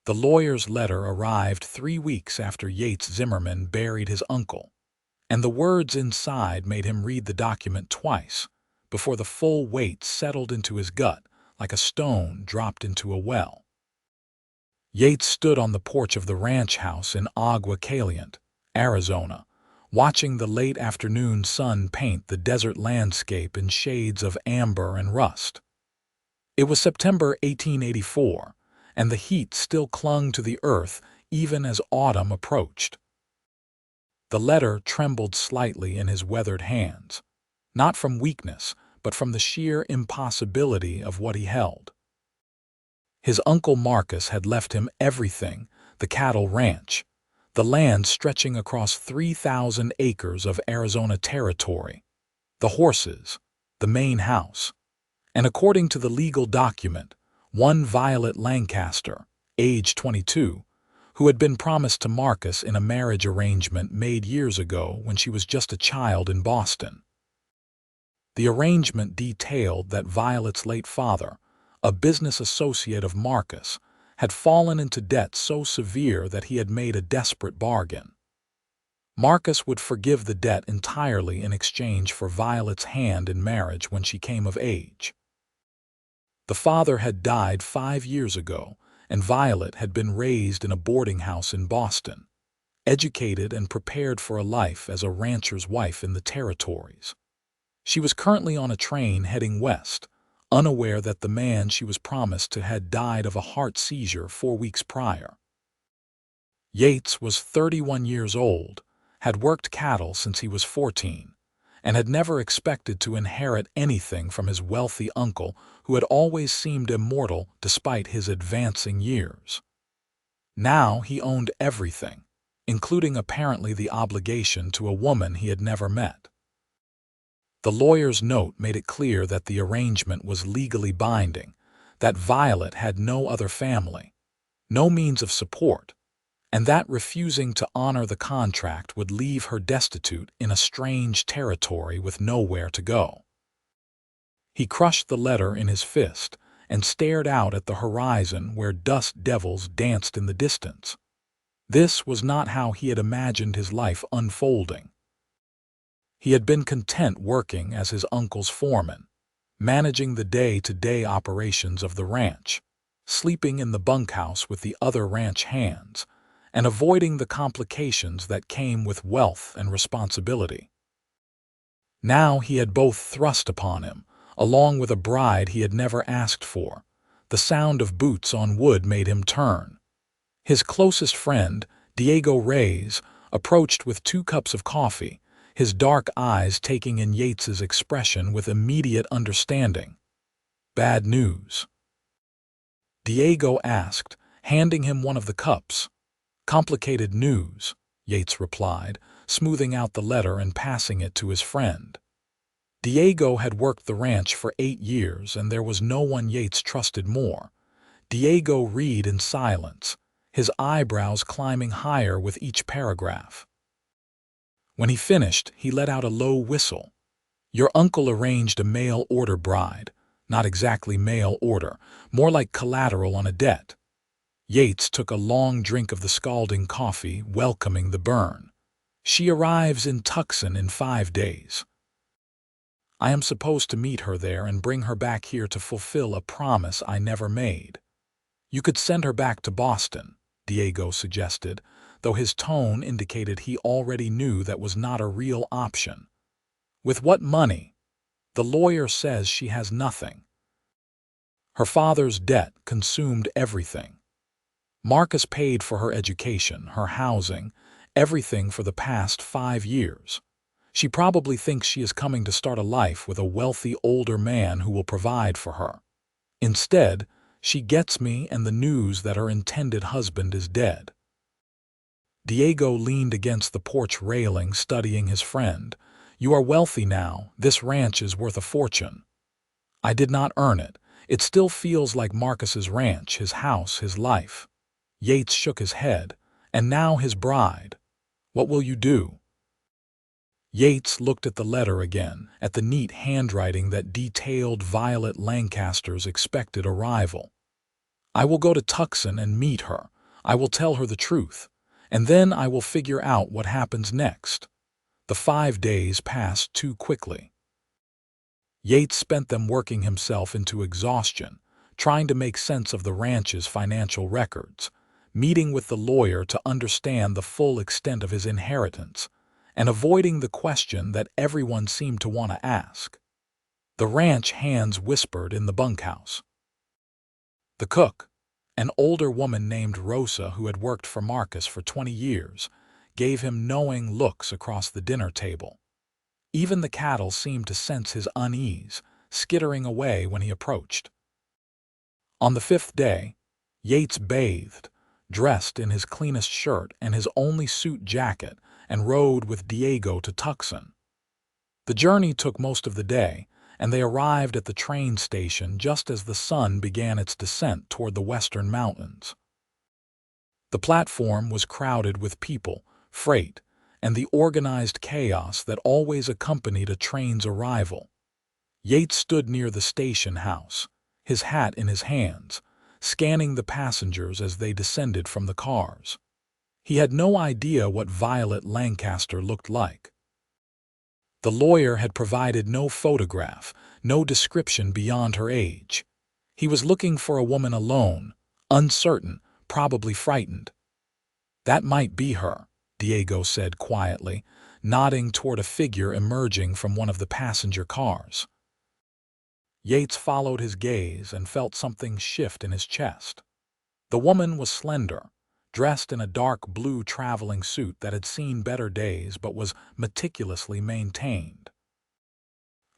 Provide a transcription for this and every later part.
The lawyer's letter arrived 3 weeks after Yates Zimmerman buried his uncle, and the words inside made him read the document twice before the full weight settled into his gut like a stone dropped into a well. Yates stood on the porch of the ranch house in Agua Caliente, Arizona, watching the late afternoon sun paint the desert landscape in shades of amber and rust. It was September 1884, and the heat still clung to the earth even as autumn approached. The letter trembled slightly in his weathered hands, not from weakness, but from the sheer impossibility of what he held. His uncle Marcus had left him everything: the cattle ranch, the land stretching across 3,000 acres of Arizona territory, the horses, the main house, and according to the legal document, one Violet Lancaster, age 22, who had been promised to Marcus in a marriage arrangement made years ago when she was just a child in Boston. The arrangement detailed that Violet's late father, a business associate of Marcus, had fallen into debt so severe that he had made a desperate bargain. Marcus would forgive the debt entirely in exchange for Violet's hand in marriage when she came of age. The father had died 5 years ago, and Violet had been raised in a boarding house in Boston, educated and prepared for a life as a rancher's wife in the territories. She was currently on a train heading west, unaware that the man she was promised to had died of a heart seizure 4 weeks prior. Yates was 31 years old, had worked cattle since he was 14, and had never expected to inherit anything from his wealthy uncle, who had always seemed immortal despite his advancing years. Now he owned everything, including apparently the obligation to a woman he had never met. The lawyer's note made it clear that the arrangement was legally binding, that Violet had no other family, no means of support, and that refusing to honor the contract would leave her destitute in a strange territory with nowhere to go. He crushed the letter in his fist and stared out at the horizon where dust devils danced in the distance. This was not how he had imagined his life unfolding. He had been content working as his uncle's foreman, managing the day-to-day operations of the ranch, sleeping in the bunkhouse with the other ranch hands, and avoiding the complications that came with wealth and responsibility. Now he had both thrust upon him, along with a bride he had never asked for. The sound of boots on wood made him turn. His closest friend, Diego Reyes, approached with 2 cups of coffee, his dark eyes taking in Yates's expression with immediate understanding. "Bad news?" Diego asked, handing him one of the cups. "Complicated news," Yates replied, smoothing out the letter and passing it to his friend. Diego had worked the ranch for 8 years, and there was no one Yates trusted more. Diego read in silence, his eyebrows climbing higher with each paragraph. When he finished, he let out a low whistle. "Your uncle arranged a mail-order bride. Not exactly mail-order, more like collateral on a debt." Yates took a long drink of the scalding coffee, welcoming the burn. "She arrives in Tucson in 5 days. I am supposed to meet her there and bring her back here to fulfill a promise I never made." "You could send her back to Boston," Diego suggested, though his tone indicated he already knew that was not a real option. "With what money? The lawyer says she has nothing. Her father's debt consumed everything. Marcus paid for her education, her housing, everything for the past 5 years. She probably thinks she is coming to start a life with a wealthy older man who will provide for her. Instead, she gets me and the news that her intended husband is dead." Diego leaned against the porch railing, studying his friend. "You are wealthy now. This ranch is worth a fortune." "I did not earn it. It still feels like Marcus's ranch, his house, his life." Yates shook his head. "And now his bride. What will you do?" Yates looked at the letter again, at the neat handwriting that detailed Violet Lancaster's expected arrival. "I will go to Tucson and meet her, I will tell her the truth, and then I will figure out what happens next." The 5 days passed too quickly. Yates spent them working himself into exhaustion, trying to make sense of the ranch's financial records, meeting with the lawyer to understand the full extent of his inheritance, and avoiding the question that everyone seemed to want to ask. The ranch hands whispered in the bunkhouse. The cook, an older woman named Rosa who had worked for Marcus for 20 years, gave him knowing looks across the dinner table. Even the cattle seemed to sense his unease, skittering away when he approached. On the 5th day, Yates bathed, dressed in his cleanest shirt and his only suit jacket, and rode with Diego to Tucson. The journey took most of the day, and they arrived at the train station just as the sun began its descent toward the western mountains. The platform was crowded with people, freight, and the organized chaos that always accompanied a train's arrival. Yates stood near the station house, his hat in his hands, scanning the passengers as they descended from the cars. He had no idea what Violet Lancaster looked like. The lawyer had provided no photograph, no description beyond her age. He was looking for a woman alone, uncertain, probably frightened. "That might be her," Diego said quietly, nodding toward a figure emerging from one of the passenger cars. Yates followed his gaze and felt something shift in his chest. The woman was slender, dressed in a dark blue traveling suit that had seen better days but was meticulously maintained.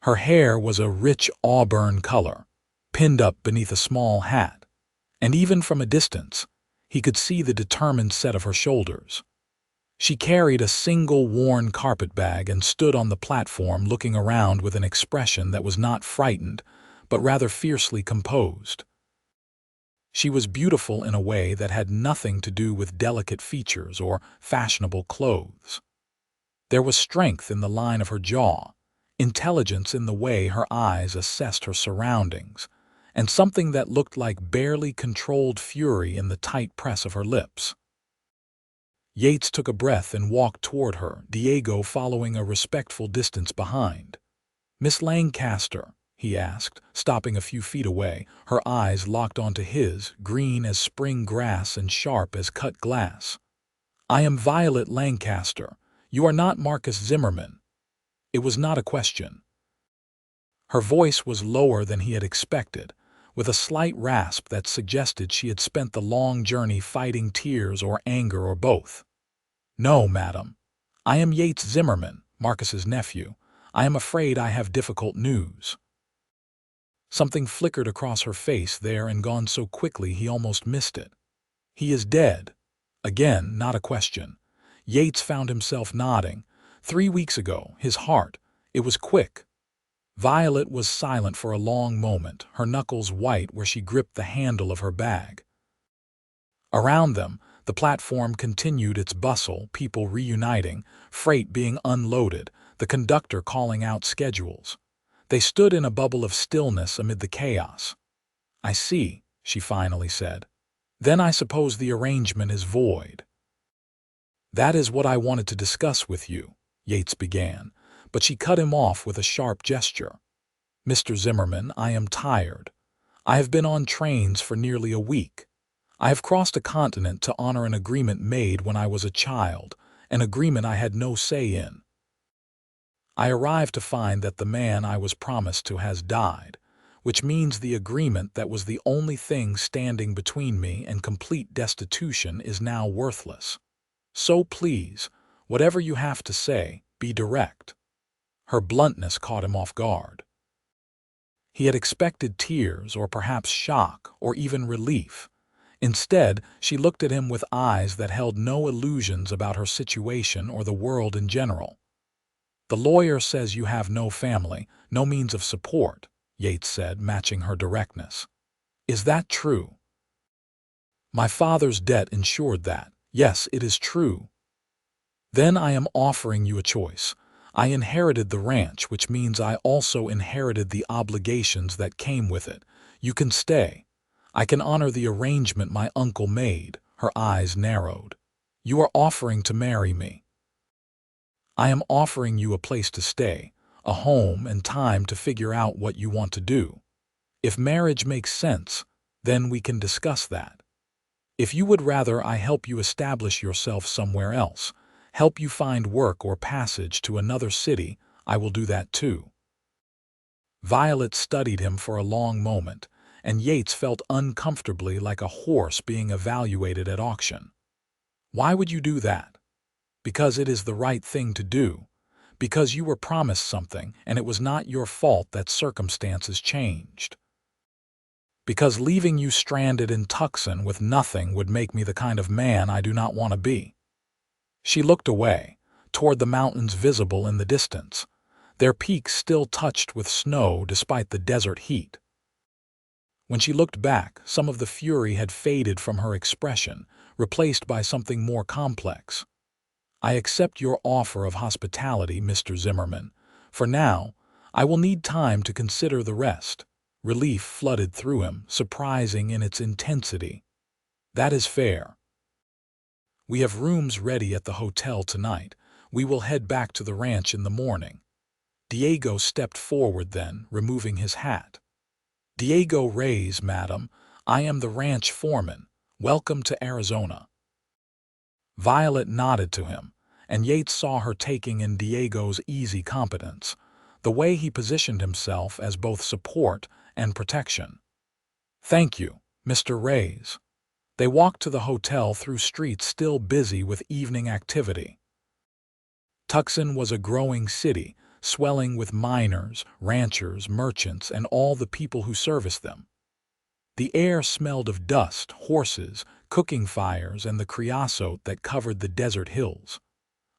Her hair was a rich auburn color, pinned up beneath a small hat, and even from a distance, he could see the determined set of her shoulders. She carried a single worn carpetbag and stood on the platform looking around with an expression that was not frightened, but rather fiercely composed. She was beautiful in a way that had nothing to do with delicate features or fashionable clothes. There was strength in the line of her jaw, intelligence in the way her eyes assessed her surroundings, and something that looked like barely controlled fury in the tight press of her lips. Yates took a breath and walked toward her, Diego following a respectful distance behind. "Miss Lancaster," he asked, stopping a few feet away, her eyes locked onto his, green as spring grass and sharp as cut glass. "I am Violet Lancaster. You are not Marcus Zimmerman." It was not a question. Her voice was lower than he had expected, with a slight rasp that suggested she had spent the long journey fighting tears or anger or both. "No, madam. I am Yates Zimmerman, Marcus's nephew. I am afraid I have difficult news." Something flickered across her face there and gone so quickly he almost missed it. "He is dead." Again, not a question. Yates found himself nodding. 3 weeks ago, his heart. It was quick. Violet was silent for a long moment, her knuckles white where she gripped the handle of her bag. Around them, the platform continued its bustle, people reuniting, freight being unloaded, the conductor calling out schedules. They stood in a bubble of stillness amid the chaos. "I see," she finally said. "Then I suppose the arrangement is void." "That is what I wanted to discuss with you," Yates began, but she cut him off with a sharp gesture. "Mr. Zimmerman, I am tired. I have been on trains for nearly a week. I have crossed a continent to honor an agreement made when I was a child, an agreement I had no say in. I arrived to find that the man I was promised to has died, which means the agreement that was the only thing standing between me and complete destitution is now worthless. So please, whatever you have to say, be direct." Her bluntness caught him off guard. He had expected tears or perhaps shock or even relief. Instead, she looked at him with eyes that held no illusions about her situation or the world in general. "The lawyer says you have no family, no means of support," Yates said, matching her directness. "Is that true?" "My father's debt ensured that. Yes, it is true." "Then I am offering you a choice. I inherited the ranch, which means I also inherited the obligations that came with it. You can stay. I can honor the arrangement my uncle made, Her eyes narrowed. "You are offering to marry me." "I am offering you a place to stay, a home and time to figure out what you want to do. If marriage makes sense, then we can discuss that. If you would rather I help you establish yourself somewhere else, help you find work or passage to another city, I will do that too." Violet studied him for a long moment, and Yates felt uncomfortably like a horse being evaluated at auction. "Why would you do that?" "Because it is the right thing to do. Because you were promised something, and it was not your fault that circumstances changed. Because leaving you stranded in Tucson with nothing would make me the kind of man I do not want to be." She looked away, toward the mountains visible in the distance, their peaks still touched with snow despite the desert heat. When she looked back, some of the fury had faded from her expression, replaced by something more complex. "I accept your offer of hospitality, Mr. Zimmerman. For now, I will need time to consider the rest." Relief flooded through him, surprising in its intensity. "That is fair. We have rooms ready at the hotel tonight. We will head back to the ranch in the morning." Diego stepped forward then, removing his hat. "Diego Reyes, madam. I am the ranch foreman. Welcome to Arizona." Violet nodded to him, and Yates saw her taking in Diego's easy competence, the way he positioned himself as both support and protection. "Thank you, Mr. Reyes." They walked to the hotel through streets still busy with evening activity. Tucson was a growing city, swelling with miners, ranchers, merchants, and all the people who serviced them. The air smelled of dust, horses, cooking fires, and the creosote that covered the desert hills.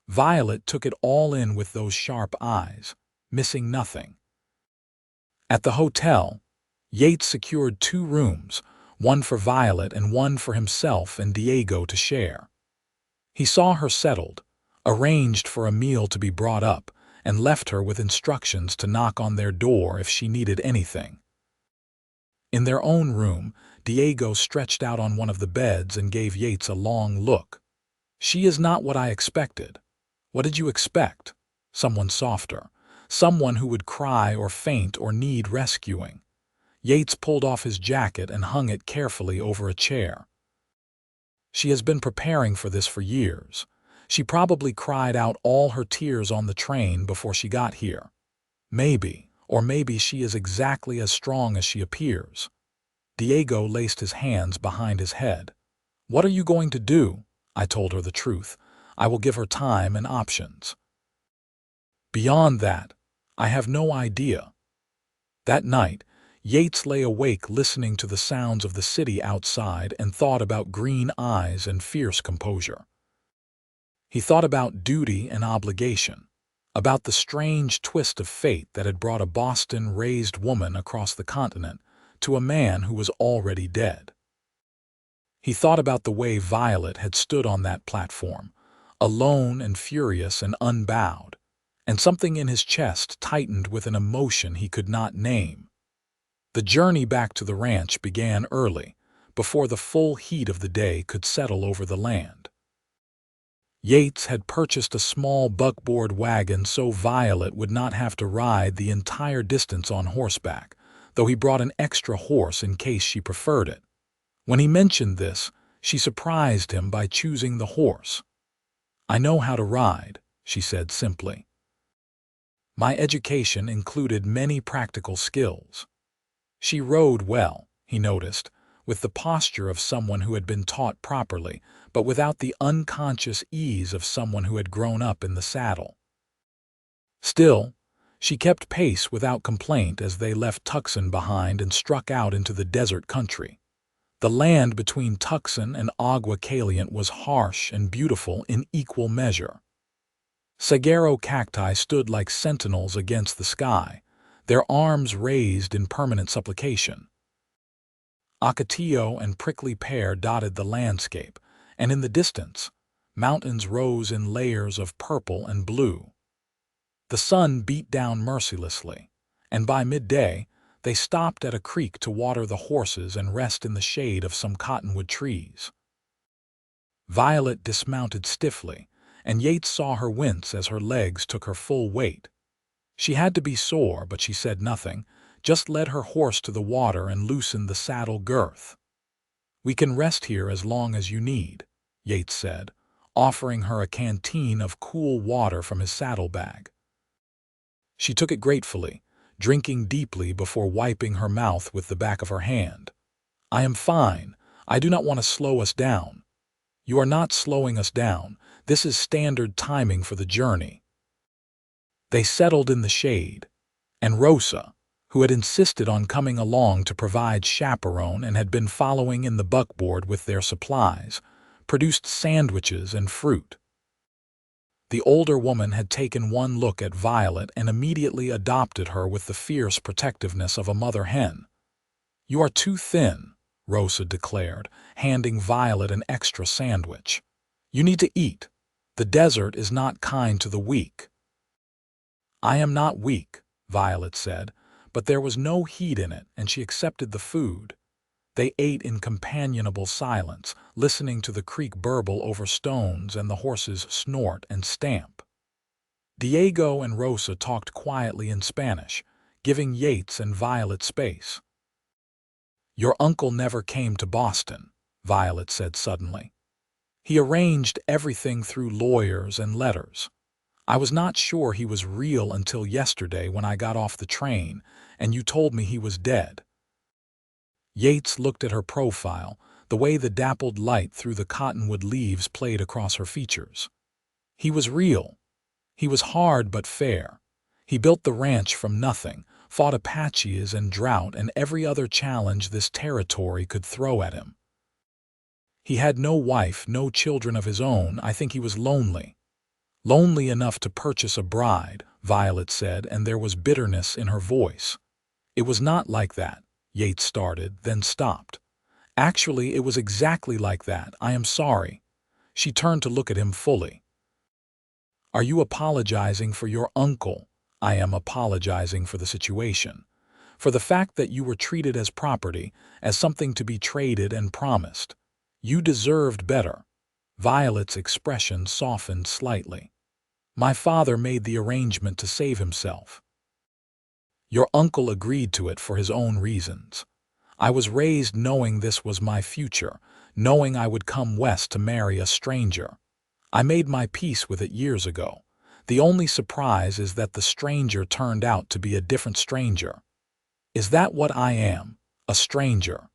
Violet took it all in with those sharp eyes, missing nothing. At the hotel, Yates secured 2 rooms, one for Violet and one for himself and Diego to share. He saw her settled, arranged for a meal to be brought up, and left her with instructions to knock on their door if she needed anything. In their own room, Diego stretched out on one of the beds and gave Yates a long look. "She is not what I expected." "What did you expect?" "Someone softer. Someone who would cry or faint or need rescuing." Yates pulled off his jacket and hung it carefully over a chair. "She has been preparing for this for years. She probably cried out all her tears on the train before she got here. Maybe, or maybe she is exactly as strong as she appears." Diego laced his hands behind his head. "What are you going to do?" I told her the truth. "I will give her time and options. Beyond that, I have no idea." That night, Yates lay awake listening to the sounds of the city outside and thought about green eyes and fierce composure. He thought about duty and obligation, about the strange twist of fate that had brought a Boston-raised woman across the continent to a man who was already dead. He thought about the way Violet had stood on that platform, alone and furious and unbowed, and something in his chest tightened with an emotion he could not name. The journey back to the ranch began early, before the full heat of the day could settle over the land. Yates had purchased a small buckboard wagon so Violet would not have to ride the entire distance on horseback, though he brought an extra horse in case she preferred it. When he mentioned this, she surprised him by choosing the horse. "I know how to ride," she said simply. "My education included many practical skills." She rode well, he noticed, with the posture of someone who had been taught properly, but without the unconscious ease of someone who had grown up in the saddle. Still, she kept pace without complaint as they left Tucson behind and struck out into the desert country. The land between Tucson and Agua Caliente was harsh and beautiful in equal measure. Saguaro cacti stood like sentinels against the sky, their arms raised in permanent supplication. Ocotillo and prickly pear dotted the landscape, and in the distance, mountains rose in layers of purple and blue. The sun beat down mercilessly, and by midday, they stopped at a creek to water the horses and rest in the shade of some cottonwood trees. Violet dismounted stiffly, and Yates saw her wince as her legs took her full weight. She had to be sore, but she said nothing, just led her horse to the water and loosened the saddle girth. "We can rest here as long as you need," Yates said, offering her a canteen of cool water from his saddlebag. She took it gratefully, drinking deeply before wiping her mouth with the back of her hand. "I am fine. I do not want to slow us down." "You are not slowing us down. This is standard timing for the journey." They settled in the shade, and Rosa, who had insisted on coming along to provide chaperone and had been following in the buckboard with their supplies, produced sandwiches and fruit. The older woman had taken one look at Violet and immediately adopted her with the fierce protectiveness of a mother hen. "You are too thin," Rosa declared, handing Violet an extra sandwich. "You need to eat. The desert is not kind to the weak." "I am not weak," Violet said, but there was no heat in it, and she accepted the food. They ate in companionable silence, listening to the creek burble over stones and the horses snort and stamp. Diego and Rosa talked quietly in Spanish, giving Yates and Violet space. "Your uncle never came to Boston," Violet said suddenly. "He arranged everything through lawyers and letters. I was not sure he was real until yesterday when I got off the train and you told me he was dead." Yates looked at her profile, the way the dappled light through the cottonwood leaves played across her features. "He was real. He was hard but fair. He built the ranch from nothing, fought Apaches and drought and every other challenge this territory could throw at him. He had no wife, no children of his own. I think he was lonely. Lonely enough to purchase a bride," Violet said, and there was bitterness in her voice. "It was not like that," Yates started, then stopped. "Actually, it was exactly like that. I am sorry." She turned to look at him fully. "Are you apologizing for your uncle?" "I am apologizing for the situation. For the fact that you were treated as property, as something to be traded and promised. You deserved better." Violet's expression softened slightly. "My father made the arrangement to save himself. Your uncle agreed to it for his own reasons. I was raised knowing this was my future, knowing I would come west to marry a stranger. I made my peace with it years ago. The only surprise is that the stranger turned out to be a different stranger. Is that what I am, a stranger?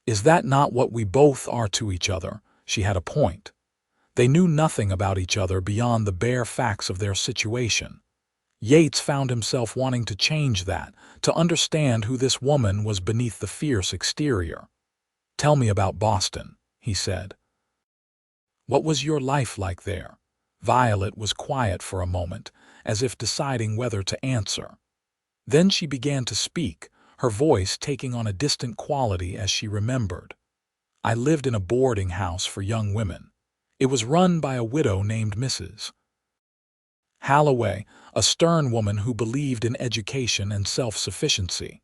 Is that not what we both are to each other?" She had a point. They knew nothing about each other beyond the bare facts of their situation. Yates found himself wanting to change that, to understand who this woman was beneath the fierce exterior. "Tell me about Boston," he said. "What was your life like there?" Violet was quiet for a moment, as if deciding whether to answer. Then she began to speak, her voice taking on a distant quality as she remembered. "I lived in a boarding house for young women. It was run by a widow named Mrs. Halloway, a stern woman who believed in education and self-sufficiency.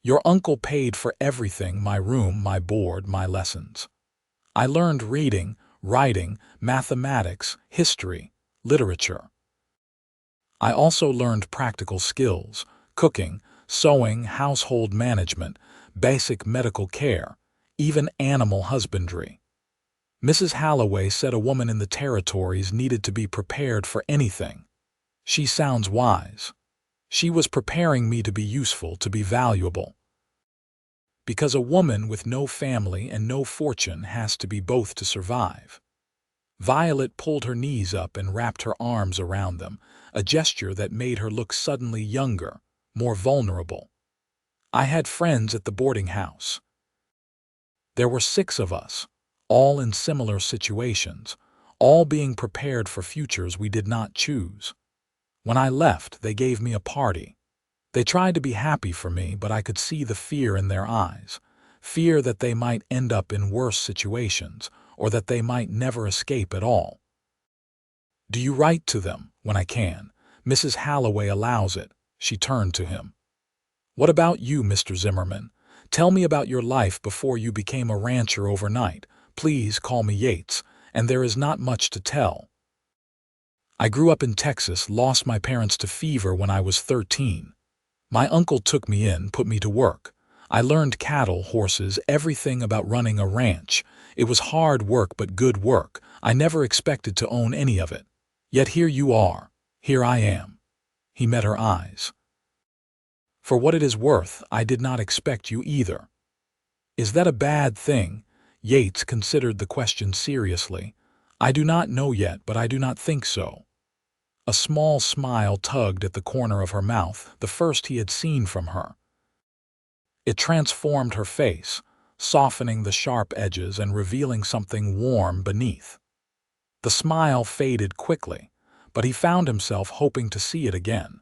Your uncle paid for everything: my room, my board, my lessons. I learned reading, writing, mathematics, history, literature. I also learned practical skills: cooking, sewing, household management, basic medical care, even animal husbandry. Mrs. Halloway said a woman in the territories needed to be prepared for anything. She sounds wise. She was preparing me to be useful, to be valuable. Because a woman with no family and no fortune has to be both to survive." Violet pulled her knees up and wrapped her arms around them, a gesture that made her look suddenly younger, more vulnerable. "I had friends at the boarding house. There were 6 of us, all in similar situations, all being prepared for futures we did not choose. When I left, they gave me a party. They tried to be happy for me, but I could see the fear in their eyes, fear that they might end up in worse situations, or that they might never escape at all. Do you write to them?" "When I can. Mrs. Halloway allows it." She turned to him. "What about you, Mr. Zimmerman? Tell me about your life before you became a rancher overnight. Please call me Yates, and there is not much to tell. I grew up in Texas, lost my parents to fever when I was 13. My uncle took me in, put me to work. I learned cattle, horses, everything about running a ranch. It was hard work but good work. I never expected to own any of it. Yet here you are. Here I am. He met her eyes. For what it is worth, I did not expect you either. Is that a bad thing? Yates considered the question seriously. I do not know yet, but I do not think so. A small smile tugged at the corner of her mouth, the first he had seen from her. It transformed her face, softening the sharp edges and revealing something warm beneath. The smile faded quickly, but he found himself hoping to see it again.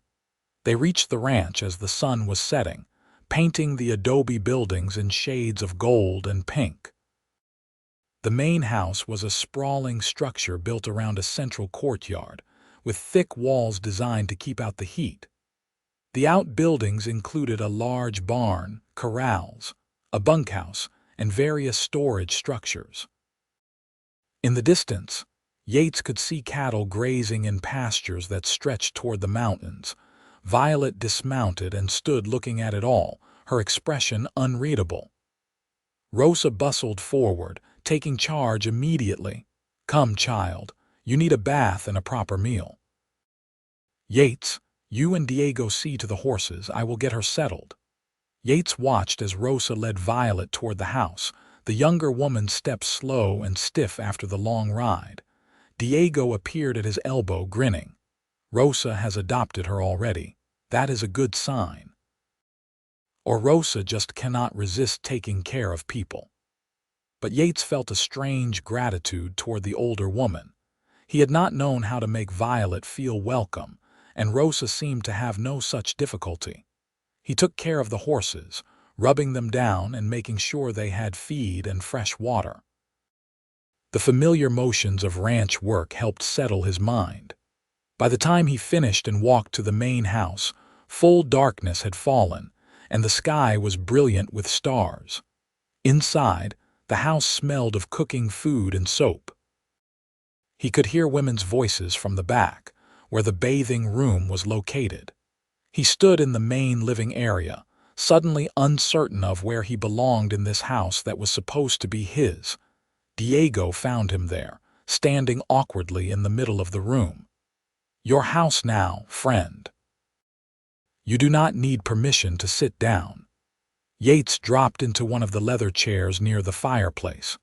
They reached the ranch as the sun was setting, painting the adobe buildings in shades of gold and pink. The main house was a sprawling structure built around a central courtyard, with thick walls designed to keep out the heat. The outbuildings included a large barn, corrals, a bunkhouse, and various storage structures. In the distance, Yates could see cattle grazing in pastures that stretched toward the mountains. Violet dismounted and stood looking at it all, her expression unreadable. Rosa bustled forward, taking charge immediately. Come, child, you need a bath and a proper meal. Yates, you and Diego see to the horses. I will get her settled. Yates watched as Rosa led Violet toward the house. The younger woman stepped slow and stiff after the long ride. Diego appeared at his elbow, grinning. Rosa has adopted her already. That is a good sign. Or Rosa just cannot resist taking care of people. But Yates felt a strange gratitude toward the older woman. He had not known how to make Violet feel welcome, and Rosa seemed to have no such difficulty. He took care of the horses, rubbing them down and making sure they had feed and fresh water. The familiar motions of ranch work helped settle his mind. By the time he finished and walked to the main house, full darkness had fallen, and the sky was brilliant with stars. Inside, the house smelled of cooking food and soap. He could hear women's voices from the back, where the bathing room was located. He stood in the main living area, suddenly uncertain of where he belonged in this house that was supposed to be his. Diego found him there, standing awkwardly in the middle of the room. Your house now, friend. You do not need permission to sit down. Yates dropped into one of the leather chairs near the fireplace.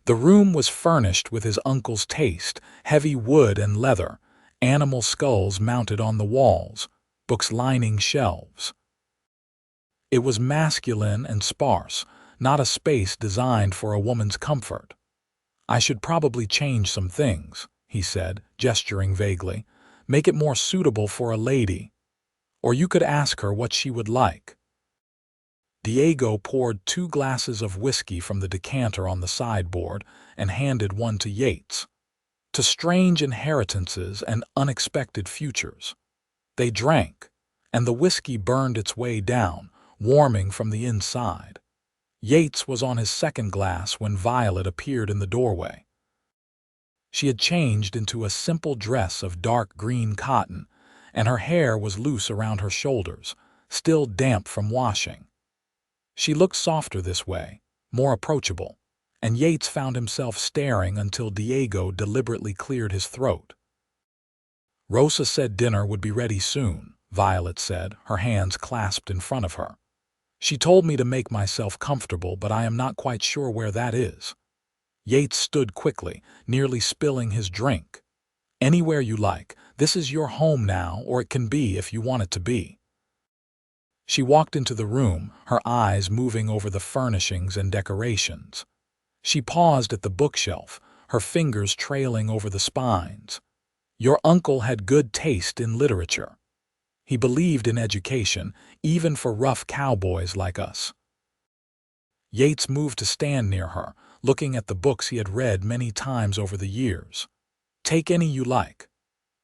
The room was furnished with his uncle's taste, heavy wood and leather, animal skulls mounted on the walls, books lining shelves. It was masculine and sparse, not a space designed for a woman's comfort. I should probably change some things, he said, gesturing vaguely. Make it more suitable for a lady. Or you could ask her what she would like. Diego poured 2 glasses of whiskey from the decanter on the sideboard and handed one to Yates. To strange inheritances and unexpected futures. They drank, and the whiskey burned its way down, warming from the inside. Yates was on his second glass when Violet appeared in the doorway. She had changed into a simple dress of dark green cotton, and her hair was loose around her shoulders, still damp from washing. She looked softer this way, more approachable, and Yates found himself staring until Diego deliberately cleared his throat. Rosa said dinner would be ready soon, Violet said, her hands clasped in front of her. She told me to make myself comfortable, but I am not quite sure where that is. Yates stood quickly, nearly spilling his drink. Anywhere you like. This is your home now, or it can be if you want it to be. She walked into the room, her eyes moving over the furnishings and decorations. She paused at the bookshelf, her fingers trailing over the spines. Your uncle had good taste in literature. He believed in education, even for rough cowboys like us. Yates moved to stand near her, looking at the books he had read many times over the years. Take any you like.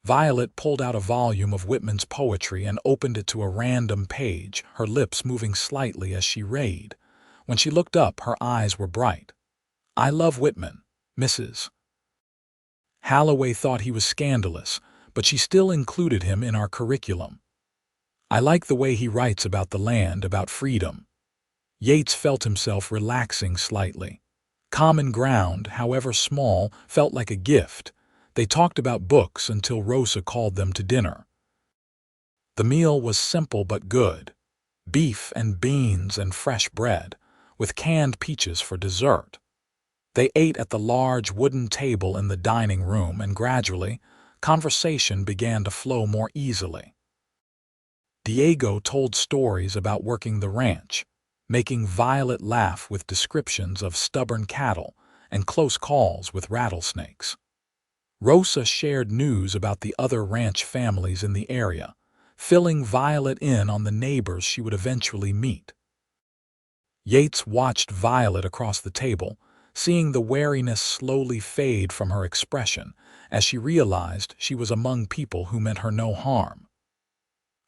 Violet pulled out a volume of Whitman's poetry and opened it to a random page, her lips moving slightly as she read. When she looked up, her eyes were bright. I love Whitman, Mrs. Halloway thought he was scandalous, but she still included him in our curriculum. I like the way he writes about the land, about freedom. Yates felt himself relaxing slightly. Common ground, however small, felt like a gift. They talked about books until Rosa called them to dinner. The meal was simple but good. Beef and beans and fresh bread, with canned peaches for dessert. They ate at the large wooden table in the dining room, and gradually, conversation began to flow more easily. Diego told stories about working the ranch, making Violet laugh with descriptions of stubborn cattle and close calls with rattlesnakes. Rosa shared news about the other ranch families in the area, filling Violet in on the neighbors she would eventually meet. Yates watched Violet across the table, seeing the wariness slowly fade from her expression as she realized she was among people who meant her no harm.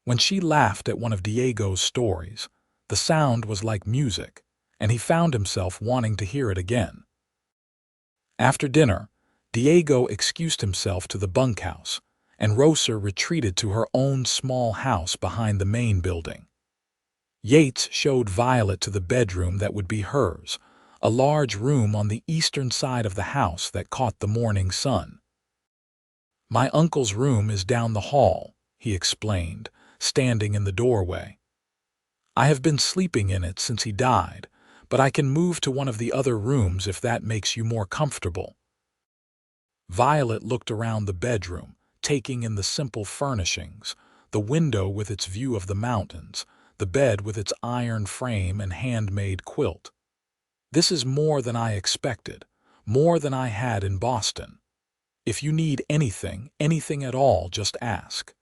When she laughed at one of Diego's stories, the sound was like music, and he found himself wanting to hear it again. After dinner, Diego excused himself to the bunkhouse, and Rosa retreated to her own small house behind the main building. Yates showed Violet to the bedroom that would be hers, a large room on the eastern side of the house that caught the morning sun. "My uncle's room is down the hall," he explained, standing in the doorway. "I have been sleeping in it since he died, but I can move to one of the other rooms if that makes you more comfortable." Violet looked around the bedroom, taking in the simple furnishings, the window with its view of the mountains, the bed with its iron frame and handmade quilt. "This is more than I expected, more than I had in Boston. If you need anything, anything at all, just ask.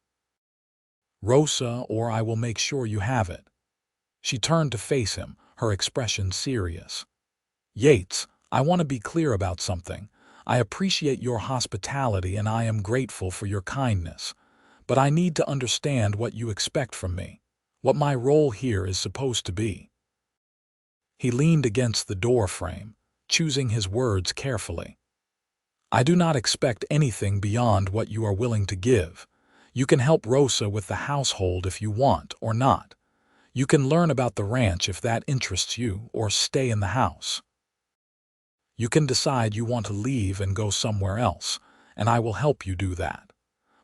Rosa, or I will make sure you have it." She turned to face him, her expression serious. "Yates, I want to be clear about something. I appreciate your hospitality and I am grateful for your kindness, but I need to understand what you expect from me, what my role here is supposed to be." He leaned against the door frame, choosing his words carefully. "I do not expect anything beyond what you are willing to give. You can help Rosa with the household if you want, or not. You can learn about the ranch if that interests you, or stay in the house. You can decide you want to leave and go somewhere else, and I will help you do that.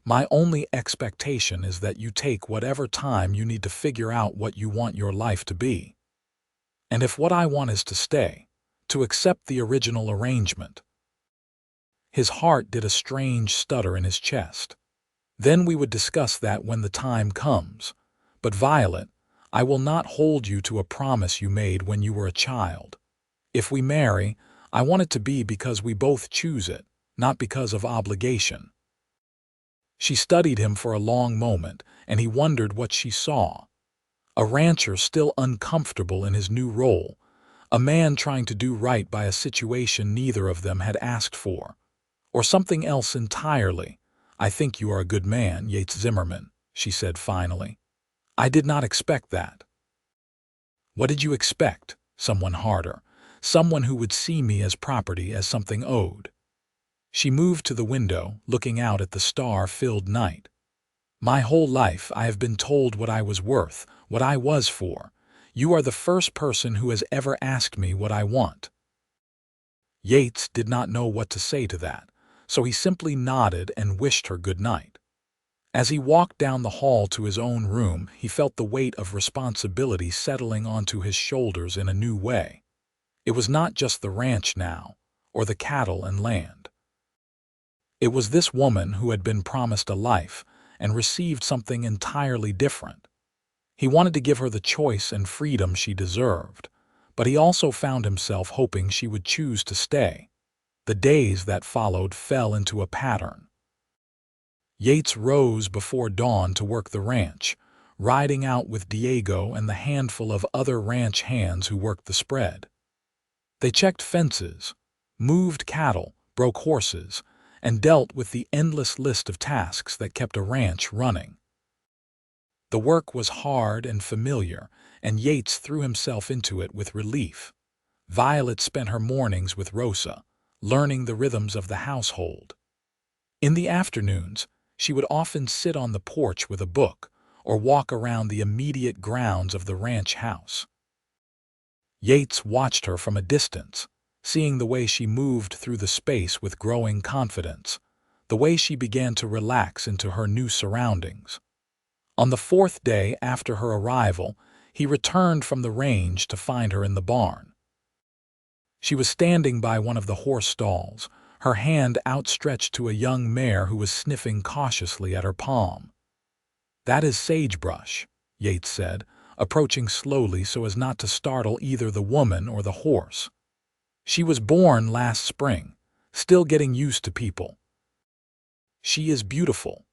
My only expectation is that you take whatever time you need to figure out what you want your life to be. And if what I want is to stay, to accept the original arrangement." His heart did a strange stutter in his chest. "Then we would discuss that when the time comes. But Violet, I will not hold you to a promise you made when you were a child. If we marry, I want it to be because we both choose it, not because of obligation." She studied him for a long moment, and he wondered what she saw. A rancher still uncomfortable in his new role, a man trying to do right by a situation neither of them had asked for. Or something else entirely. "I think you are a good man, Yates Zimmerman," she said finally. "I did not expect that." "What did you expect? Someone harder. Someone who would see me as property, as something owed." She moved to the window, looking out at the star-filled night. "My whole life I have been told what I was worth, what I was for. You are the first person who has ever asked me what I want." Yates did not know what to say to that, so he simply nodded and wished her good night. As he walked down the hall to his own room, he felt the weight of responsibility settling onto his shoulders in a new way. It was not just the ranch now, or the cattle and land. It was this woman who had been promised a life and received something entirely different. He wanted to give her the choice and freedom she deserved, but he also found himself hoping she would choose to stay. The days that followed fell into a pattern. Yates rose before dawn to work the ranch, riding out with Diego and the handful of other ranch hands who worked the spread. They checked fences, moved cattle, broke horses, and dealt with the endless list of tasks that kept a ranch running. The work was hard and familiar, and Yates threw himself into it with relief. Violet spent her mornings with Rosa, learning the rhythms of the household. In the afternoons, she would often sit on the porch with a book or walk around the immediate grounds of the ranch house. Yates watched her from a distance, seeing the way she moved through the space with growing confidence, the way she began to relax into her new surroundings. On the fourth day after her arrival, he returned from the range to find her in the barn. She was standing by one of the horse stalls, her hand outstretched to a young mare who was sniffing cautiously at her palm. "That is sagebrush," Yates said, approaching slowly so as not to startle either the woman or the horse. "She was born last spring, still getting used to people. She is beautiful."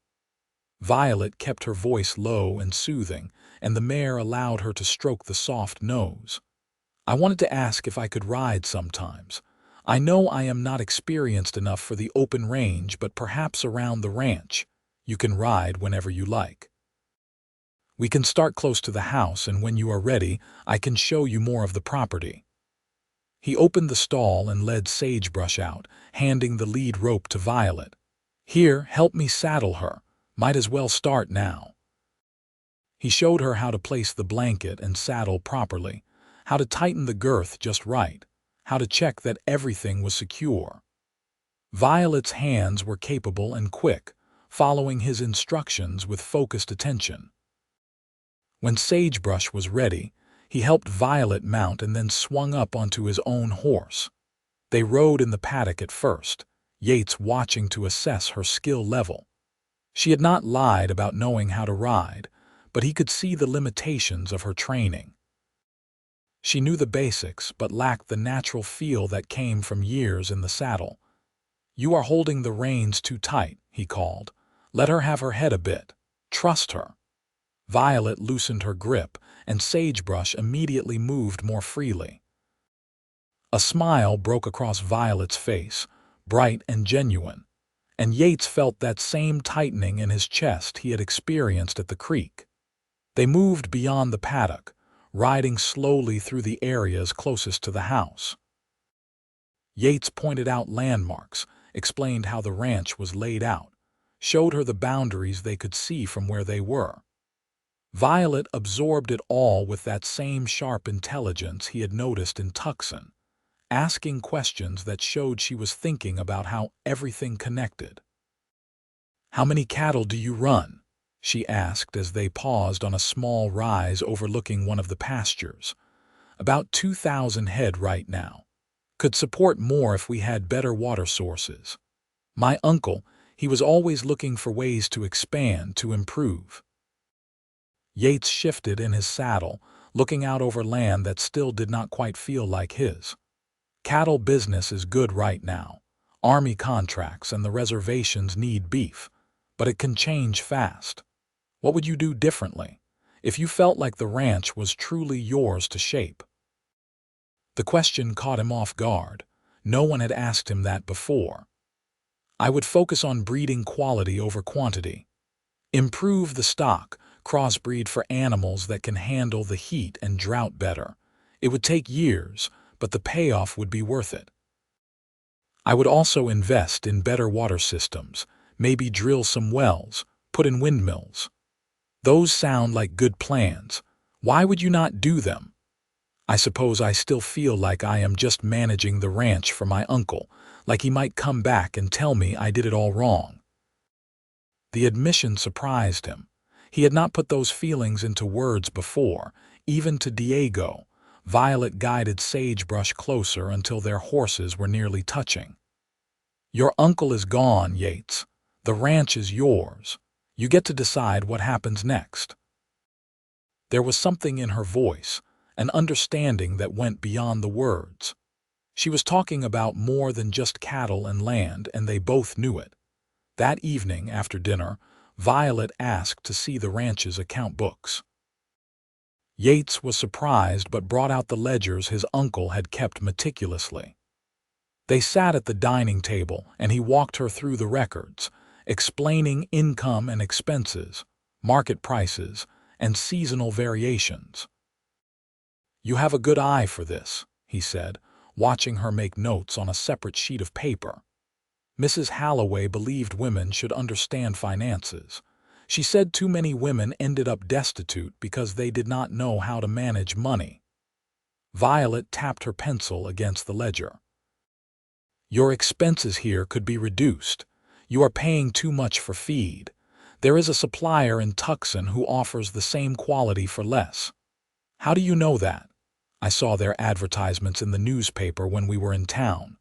Violet kept her voice low and soothing, and the mare allowed her to stroke the soft nose. "I wanted to ask if I could ride sometimes. I know I am not experienced enough for the open range, but perhaps around the ranch. You can ride whenever you like. We can start close to the house, and when you are ready, I can show you more of the property." He opened the stall and led Sagebrush out, handing the lead rope to Violet. "Here, help me saddle her. Might as well start now." He showed her how to place the blanket and saddle properly, how to tighten the girth just right, how to check that everything was secure. Violet's hands were capable and quick, following his instructions with focused attention. When Sagebrush was ready, he helped Violet mount and then swung up onto his own horse. They rode in the paddock at first, Yates watching to assess her skill level. She had not lied about knowing how to ride, but he could see the limitations of her training. She knew the basics but lacked the natural feel that came from years in the saddle. "You are holding the reins too tight," he called. "Let her have her head a bit. Trust her." Violet loosened her grip, and Sagebrush immediately moved more freely. A smile broke across Violet's face, bright and genuine, and Yates felt that same tightening in his chest he had experienced at the creek. They moved beyond the paddock, riding slowly through the areas closest to the house. Yates pointed out landmarks, explained how the ranch was laid out, showed her the boundaries they could see from where they were. Violet absorbed it all with that same sharp intelligence he had noticed in Tucson, asking questions that showed she was thinking about how everything connected. "How many cattle do you run?" she asked as they paused on a small rise overlooking one of the pastures. "About 2,000 head right now. Could support more if we had better water sources. My uncle, he was always looking for ways to expand, to improve." Yates shifted in his saddle, looking out over land that still did not quite feel like his. "Cattle business is good right now. Army contracts and the reservations need beef, but it can change fast. What would you do differently if you felt like the ranch was truly yours to shape?" The question caught him off guard. No one had asked him that before. "I would focus on breeding quality over quantity. Improve the stock, crossbreed for animals that can handle the heat and drought better. It would take years, but the payoff would be worth it. I would also invest in better water systems, maybe drill some wells, put in windmills." "Those sound like good plans. Why would you not do them?" "I suppose I still feel like I am just managing the ranch for my uncle, like he might come back and tell me I did it all wrong." The admission surprised him. He had not put those feelings into words before, even to Diego. Violet guided Sagebrush closer until their horses were nearly touching. "Your uncle is gone, Yates. The ranch is yours. You get to decide what happens next." There was something in her voice, an understanding that went beyond the words. She was talking about more than just cattle and land, and they both knew it. That evening, after dinner, Violet asked to see the ranch's account books. Yates was surprised but brought out the ledgers his uncle had kept meticulously. They sat at the dining table, and he walked her through the records, explaining income and expenses, market prices, and seasonal variations. "You have a good eye for this," he said, watching her make notes on a separate sheet of paper. Mrs. Halloway believed women should understand finances. She said too many women ended up destitute because they did not know how to manage money. Violet tapped her pencil against the ledger. Your expenses here could be reduced. You are paying too much for feed. There is a supplier in Tucson who offers the same quality for less. How do you know that? I saw their advertisements in the newspaper when we were in town.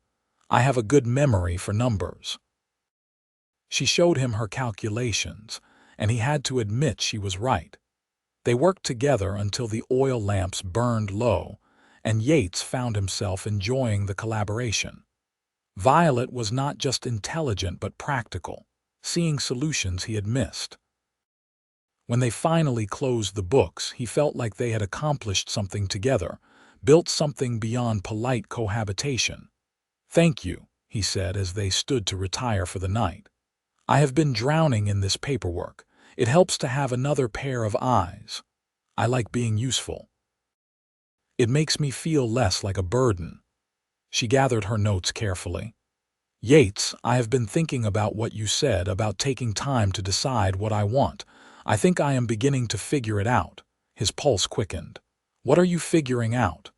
I have a good memory for numbers. She showed him her calculations, and he had to admit she was right. They worked together until the oil lamps burned low, and Yates found himself enjoying the collaboration. Violet was not just intelligent but practical, seeing solutions he had missed. When they finally closed the books, he felt like they had accomplished something together, built something beyond polite cohabitation. Thank you, he said as they stood to retire for the night. I have been drowning in this paperwork. It helps to have another pair of eyes. I like being useful. It makes me feel less like a burden. She gathered her notes carefully. Yates, I have been thinking about what you said about taking time to decide what I want. I think I am beginning to figure it out. His pulse quickened. What are you figuring out?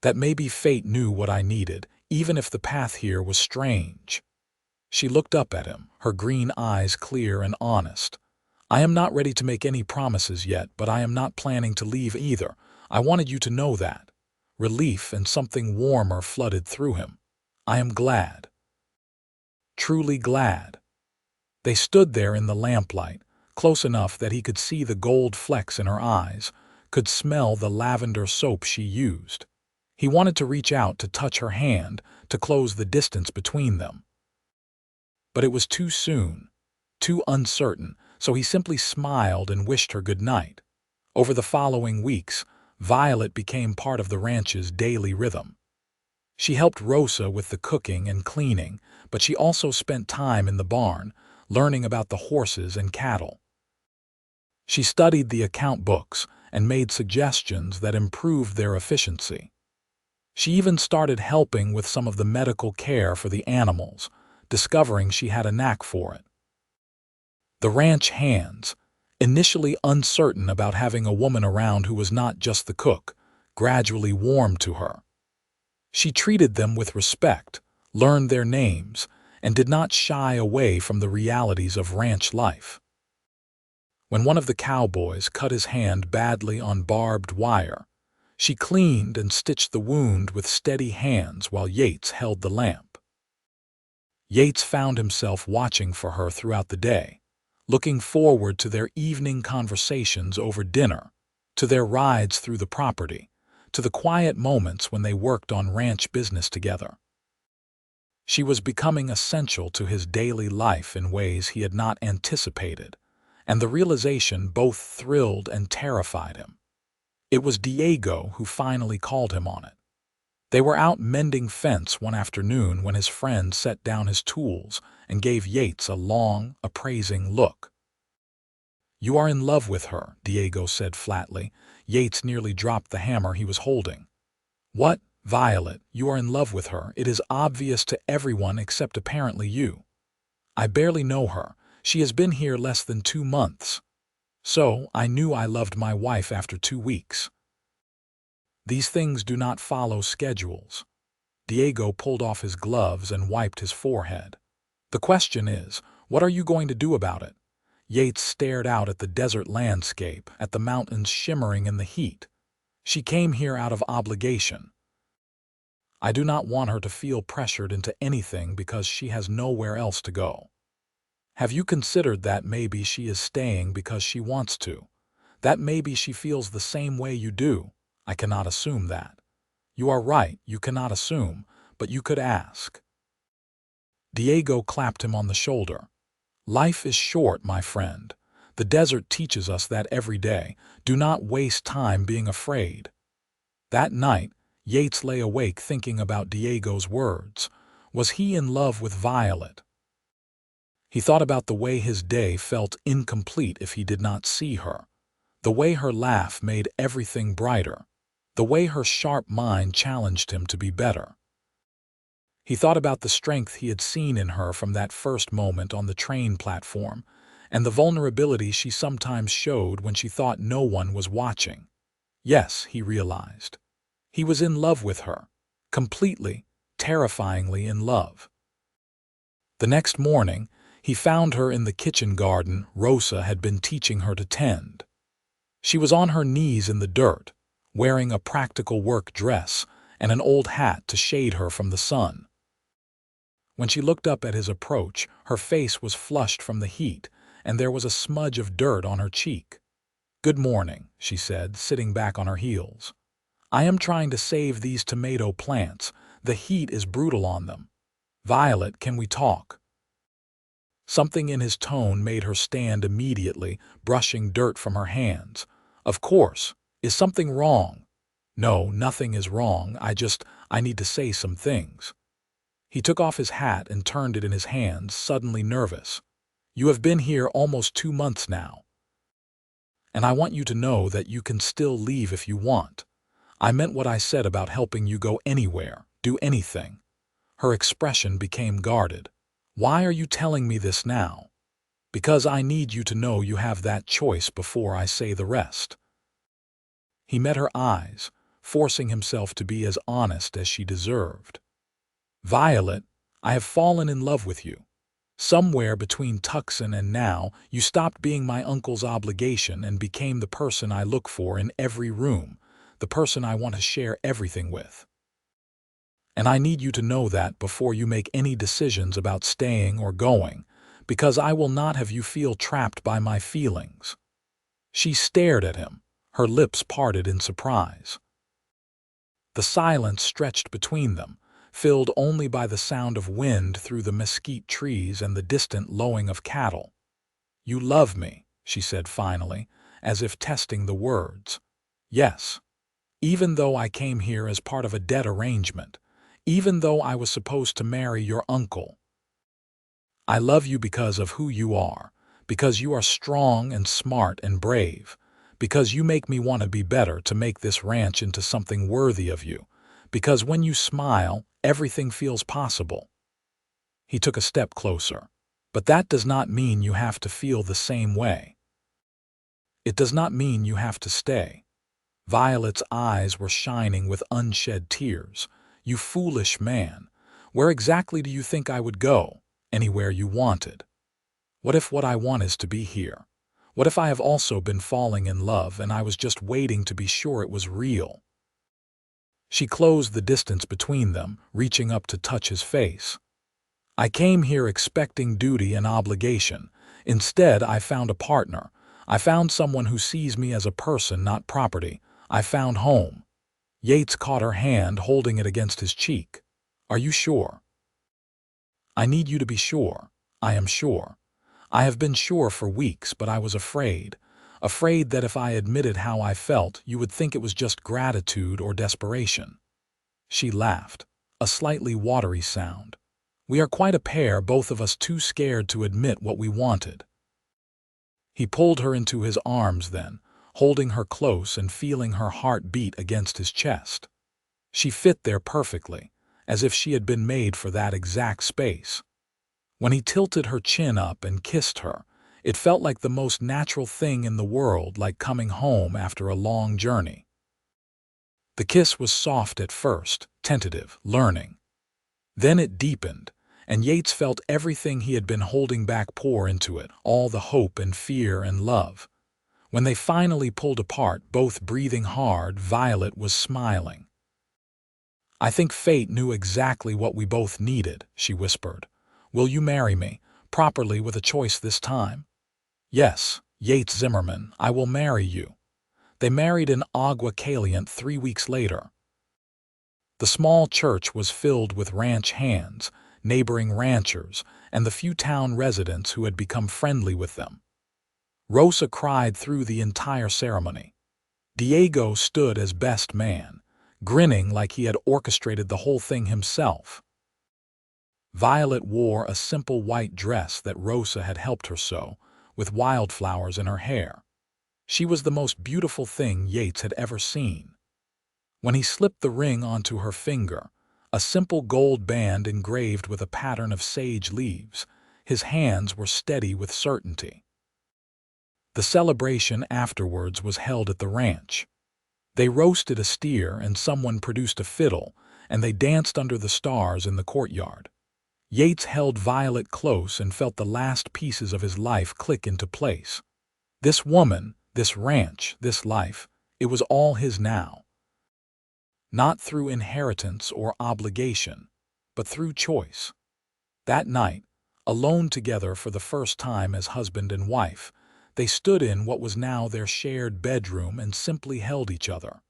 That maybe fate knew what I needed, even if the path here was strange. She looked up at him, her green eyes clear and honest. I am not ready to make any promises yet, but I am not planning to leave either. I wanted you to know that. Relief and something warmer flooded through him. I am glad. Truly glad. They stood there in the lamplight, close enough that he could see the gold flecks in her eyes, could smell the lavender soap she used. He wanted to reach out to touch her hand, to close the distance between them. But it was too soon, too uncertain, so he simply smiled and wished her good night. Over the following weeks, Violet became part of the ranch's daily rhythm. She helped Rosa with the cooking and cleaning, but she also spent time in the barn, learning about the horses and cattle. She studied the account books and made suggestions that improved their efficiency. She even started helping with some of the medical care for the animals, discovering she had a knack for it. The ranch hands, initially uncertain about having a woman around who was not just the cook, gradually warmed to her. She treated them with respect, learned their names, and did not shy away from the realities of ranch life. When one of the cowboys cut his hand badly on barbed wire, she cleaned and stitched the wound with steady hands while Yates held the lamp. Yates found himself watching for her throughout the day, looking forward to their evening conversations over dinner, to their rides through the property, to the quiet moments when they worked on ranch business together. She was becoming essential to his daily life in ways he had not anticipated, and the realization both thrilled and terrified him. It was Diego who finally called him on it. They were out mending fence one afternoon when his friend set down his tools and gave Yates a long, appraising look. "You are in love with her," Diego said flatly. Yates nearly dropped the hammer he was holding. "What, Violet, you are in love with her? It is obvious to everyone except apparently you. I barely know her. She has been here less than 2 months. So, I knew I loved my wife after 2 weeks. These things do not follow schedules." Diego pulled off his gloves and wiped his forehead. "The question is, what are you going to do about it?" Yates stared out at the desert landscape, at the mountains shimmering in the heat. "She came here out of obligation. I do not want her to feel pressured into anything because she has nowhere else to go. Have you considered that maybe she is staying because she wants to? That maybe she feels the same way you do? I cannot assume that. You are right, you cannot assume, but you could ask." Diego clapped him on the shoulder. "Life is short, my friend. The desert teaches us that every day. Do not waste time being afraid." That night, Yates lay awake thinking about Diego's words. Was he in love with Violet? He thought about the way his day felt incomplete if he did not see her, the way her laugh made everything brighter, the way her sharp mind challenged him to be better. He thought about the strength he had seen in her from that first moment on the train platform, and the vulnerability she sometimes showed when she thought no one was watching. Yes, he realized. He was in love with her. Completely, terrifyingly in love. The next morning, he found her in the kitchen garden Rosa had been teaching her to tend. She was on her knees in the dirt, wearing a practical work dress and an old hat to shade her from the sun. When she looked up at his approach, her face was flushed from the heat, and there was a smudge of dirt on her cheek. "Good morning," she said, sitting back on her heels. "I am trying to save these tomato plants. The heat is brutal on them. Violet, can we talk?" Something in his tone made her stand immediately, brushing dirt from her hands. "Of course. Is something wrong?" "No, nothing is wrong. I need to say some things." He took off his hat and turned it in his hands, suddenly nervous. "You have been here almost 2 months now. And I want you to know that you can still leave if you want. I meant what I said about helping you go anywhere, do anything." Her expression became guarded. "Why are you telling me this now?" "Because I need you to know you have that choice before I say the rest." He met her eyes, forcing himself to be as honest as she deserved. "Violet, I have fallen in love with you. Somewhere between Tucson and now, you stopped being my uncle's obligation and became the person I look for in every room, the person I want to share everything with. And I need you to know that before you make any decisions about staying or going, because I will not have you feel trapped by my feelings." She stared at him, her lips parted in surprise. The silence stretched between them, filled only by the sound of wind through the mesquite trees and the distant lowing of cattle. "You love me," she said finally, as if testing the words. "Yes. Even though I came here as part of a dead arrangement, even though I was supposed to marry your uncle. I love you because of who you are, because you are strong and smart and brave, because you make me want to be better, to make this ranch into something worthy of you, because when you smile, everything feels possible." He took a step closer. "But that does not mean you have to feel the same way. It does not mean you have to stay." Violet's eyes were shining with unshed tears. "You foolish man. Where exactly do you think I would go? Anywhere you wanted. What if what I want is to be here? What if I have also been falling in love and I was just waiting to be sure it was real?" She closed the distance between them, reaching up to touch his face. "I came here expecting duty and obligation. Instead, I found a partner. I found someone who sees me as a person, not property. I found home." Yates caught her hand, holding it against his cheek. "Are you sure?" "I need you to be sure. I am sure. I have been sure for weeks, but I was afraid. Afraid that if I admitted how I felt, you would think it was just gratitude or desperation." She laughed, a slightly watery sound. "We are quite a pair, both of us too scared to admit what we wanted." He pulled her into his arms then, holding her close and feeling her heart beat against his chest. She fit there perfectly, as if she had been made for that exact space. When he tilted her chin up and kissed her, it felt like the most natural thing in the world, like coming home after a long journey. The kiss was soft at first, tentative, learning. Then it deepened, and Yates felt everything he had been holding back pour into it, all the hope and fear and love. When they finally pulled apart, both breathing hard, Violet was smiling. "I think fate knew exactly what we both needed," she whispered. "Will you marry me, properly, with a choice this time?" "Yes, Yates Zimmerman, I will marry you." They married in Agua Caliente 3 weeks later. The small church was filled with ranch hands, neighboring ranchers, and the few town residents who had become friendly with them. Rosa cried through the entire ceremony. Diego stood as best man, grinning like he had orchestrated the whole thing himself. Violet wore a simple white dress that Rosa had helped her sew, with wildflowers in her hair. She was the most beautiful thing Yates had ever seen. When he slipped the ring onto her finger, a simple gold band engraved with a pattern of sage leaves, his hands were steady with certainty. The celebration afterwards was held at the ranch. They roasted a steer and someone produced a fiddle, and they danced under the stars in the courtyard. Yates held Violet close and felt the last pieces of his life click into place. This woman, this ranch, this life, it was all his now. Not through inheritance or obligation, but through choice. That night, alone together for the first time as husband and wife, they stood in what was now their shared bedroom and simply held each other.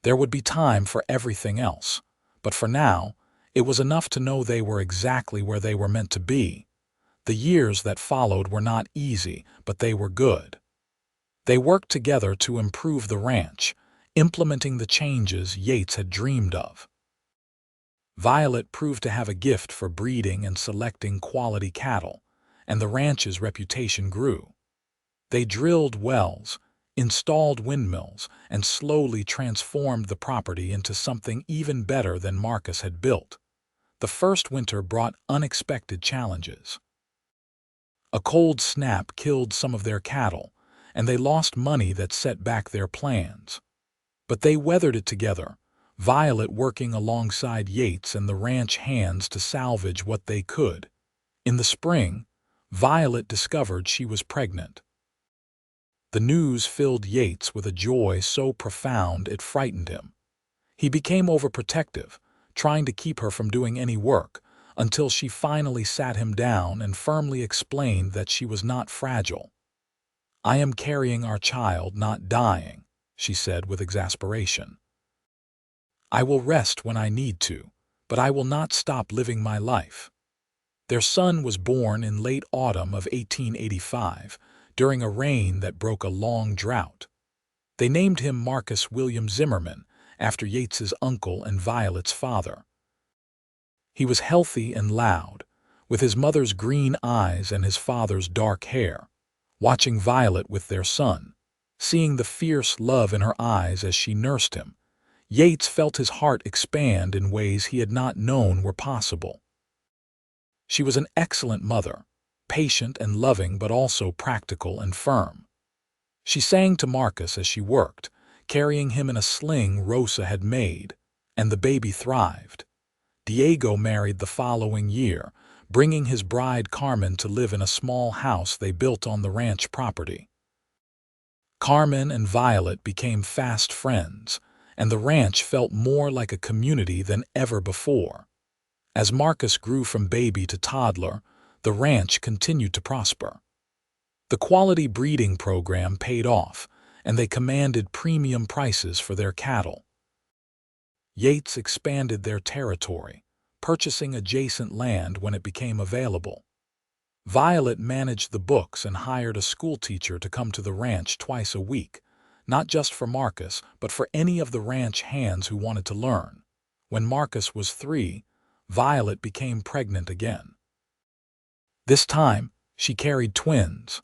There would be time for everything else, but for now, it was enough to know they were exactly where they were meant to be. The years that followed were not easy, but they were good. They worked together to improve the ranch, implementing the changes Yates had dreamed of. Violet proved to have a gift for breeding and selecting quality cattle, and the ranch's reputation grew. They drilled wells, installed windmills, and slowly transformed the property into something even better than Marcus had built. The first winter brought unexpected challenges. A cold snap killed some of their cattle, and they lost money that set back their plans. But they weathered it together, Violet working alongside Yates and the ranch hands to salvage what they could. In the spring, Violet discovered she was pregnant. The news filled Yates with a joy so profound it frightened him. He became overprotective, trying to keep her from doing any work, until she finally sat him down and firmly explained that she was not fragile. "I am carrying our child, not dying," she said with exasperation. "I will rest when I need to, but I will not stop living my life." Their son was born in late autumn of 1885, during a rain that broke a long drought. They named him Marcus William Zimmerman, after Yates's uncle and Violet's father. He was healthy and loud, with his mother's green eyes and his father's dark hair, watching Violet with their son, seeing the fierce love in her eyes as she nursed him. Yates felt his heart expand in ways he had not known were possible. She was an excellent mother, patient and loving but also practical and firm. She sang to Marcus as she worked, carrying him in a sling Rosa had made, and the baby thrived. Diego married the following year, bringing his bride Carmen to live in a small house they built on the ranch property. Carmen and Violet became fast friends, and the ranch felt more like a community than ever before. As Marcus grew from baby to toddler, the ranch continued to prosper. The quality breeding program paid off, and they commanded premium prices for their cattle. Yates expanded their territory, purchasing adjacent land when it became available. Violet managed the books and hired a schoolteacher to come to the ranch twice a week, not just for Marcus, but for any of the ranch hands who wanted to learn. When Marcus was 3, Violet became pregnant again. This time, she carried twins.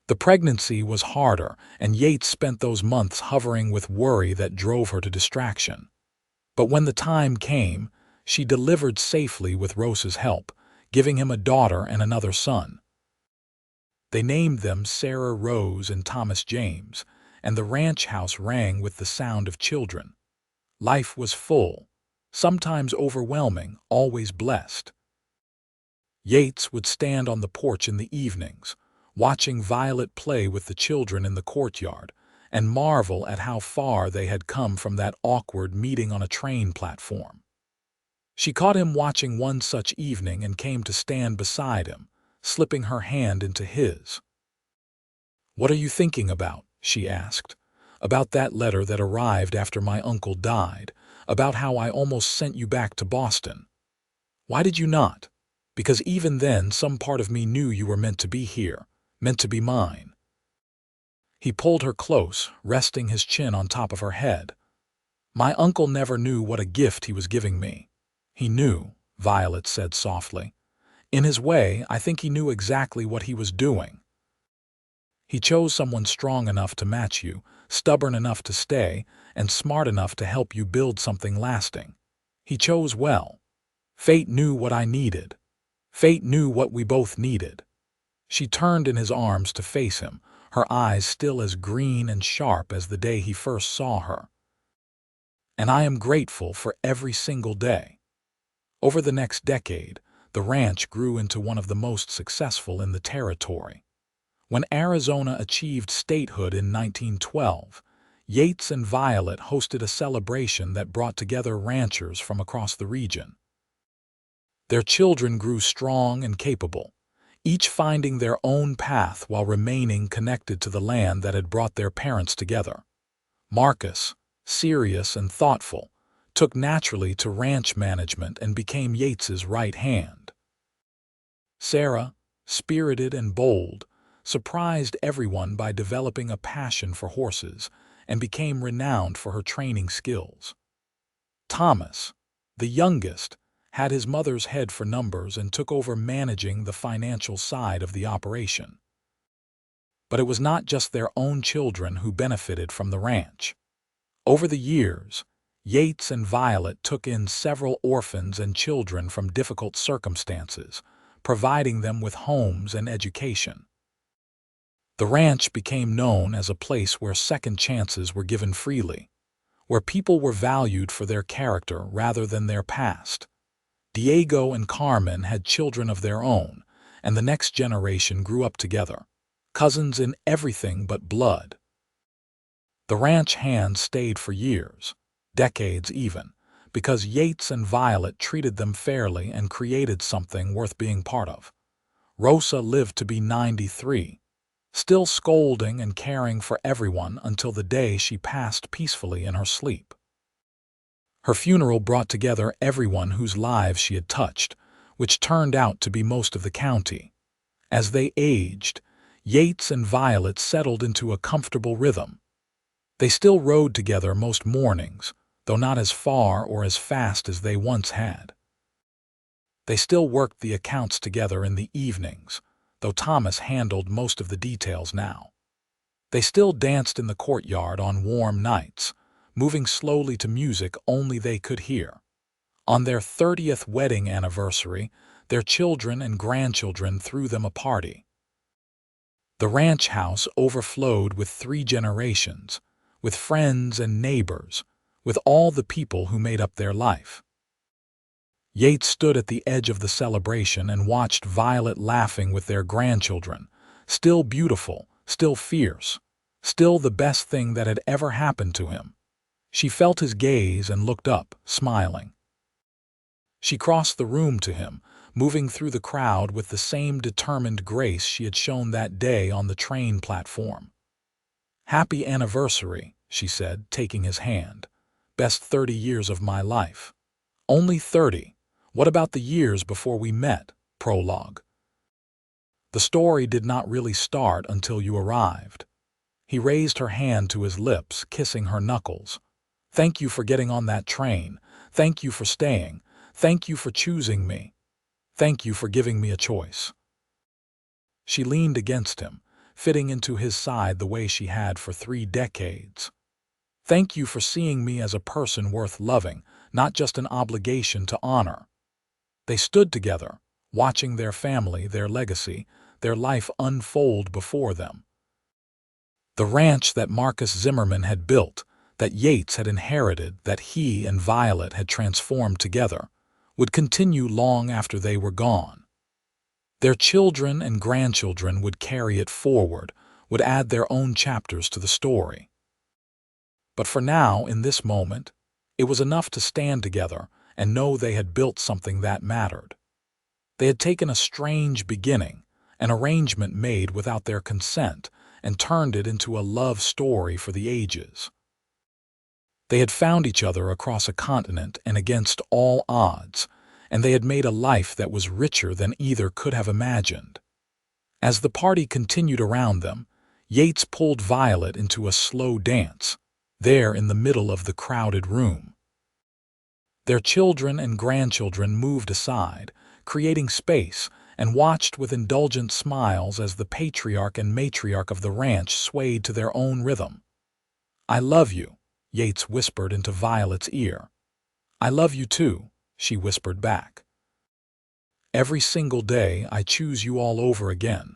The pregnancy was harder, and Yates spent those months hovering with worry that drove her to distraction. But when the time came, she delivered safely with Rosa's help, giving him a daughter and another son. They named them Sarah Rose and Thomas James, and the ranch house rang with the sound of children. Life was full, sometimes overwhelming, always blessed. Yates would stand on the porch in the evenings, watching Violet play with the children in the courtyard, and marvel at how far they had come from that awkward meeting on a train platform. She caught him watching one such evening and came to stand beside him, slipping her hand into his. "What are you thinking about?" she asked. "About that letter that arrived after my uncle died, about how I almost sent you back to Boston. Why did you not? Because even then some part of me knew you were meant to be here, meant to be mine." He pulled her close, resting his chin on top of her head. "My uncle never knew what a gift he was giving me." "He knew," Violet said softly. "In his way, I think he knew exactly what he was doing. He chose someone strong enough to match you, stubborn enough to stay, and smart enough to help you build something lasting. He chose well. Fate knew what I needed. Fate knew what we both needed. She turned in his arms to face him, her eyes still as green and sharp as the day he first saw her. And I am grateful for every single day. Over the next decade, the ranch grew into one of the most successful in the territory. When Arizona achieved statehood in 1912, Yates and Violet hosted a celebration that brought together ranchers from across the region. Their children grew strong and capable, each finding their own path while remaining connected to the land that had brought their parents together. Marcus, serious and thoughtful, took naturally to ranch management and became Yates's right hand. Sarah, spirited and bold, surprised everyone by developing a passion for horses and became renowned for her training skills. Thomas, the youngest, had his mother's head for numbers and took over managing the financial side of the operation. But it was not just their own children who benefited from the ranch. Over the years, Yates and Violet took in several orphans and children from difficult circumstances, providing them with homes and education. The ranch became known as a place where second chances were given freely, where people were valued for their character rather than their past. Diego and Carmen had children of their own, and the next generation grew up together, cousins in everything but blood. The ranch hands stayed for years, decades even, because Yates and Violet treated them fairly and created something worth being part of. Rosa lived to be 93, still scolding and caring for everyone until the day she passed peacefully in her sleep. Her funeral brought together everyone whose lives she had touched, which turned out to be most of the county. As they aged, Yates and Violet settled into a comfortable rhythm. They still rode together most mornings, though not as far or as fast as they once had. They still worked the accounts together in the evenings, though Thomas handled most of the details now. They still danced in the courtyard on warm nights, moving slowly to music only they could hear. On their 30th wedding anniversary, their children and grandchildren threw them a party. The ranch house overflowed with 3 generations, with friends and neighbors, with all the people who made up their life. Yates stood at the edge of the celebration and watched Violet laughing with their grandchildren, still beautiful, still fierce, still the best thing that had ever happened to him. She felt his gaze and looked up, smiling. She crossed the room to him, moving through the crowd with the same determined grace she had shown that day on the train platform. "Happy anniversary," she said, taking his hand. "Best 30 years of my life." "Only 30. What about the years before we met?" Prologue. "The story did not really start until you arrived." He raised her hand to his lips, kissing her knuckles. "Thank you for getting on that train. Thank you for staying. Thank you for choosing me. Thank you for giving me a choice." She leaned against him, fitting into his side the way she had for 3 decades. "Thank you for seeing me as a person worth loving, not just an obligation to honor." They stood together, watching their family, their legacy, their life unfold before them. The ranch that Marcus Zimmerman had built, that Yates had inherited, that he and Violet had transformed together, would continue long after they were gone. Their children and grandchildren would carry it forward, would add their own chapters to the story. But for now, in this moment, it was enough to stand together and know they had built something that mattered. They had taken a strange beginning, an arrangement made without their consent, and turned it into a love story for the ages. They had found each other across a continent and against all odds, and they had made a life that was richer than either could have imagined. As the party continued around them, Yates pulled Violet into a slow dance, there in the middle of the crowded room. Their children and grandchildren moved aside, creating space, and watched with indulgent smiles as the patriarch and matriarch of the ranch swayed to their own rhythm. "I love you," Yates whispered into Violet's ear. "I love you too," she whispered back. "Every single day I choose you all over again."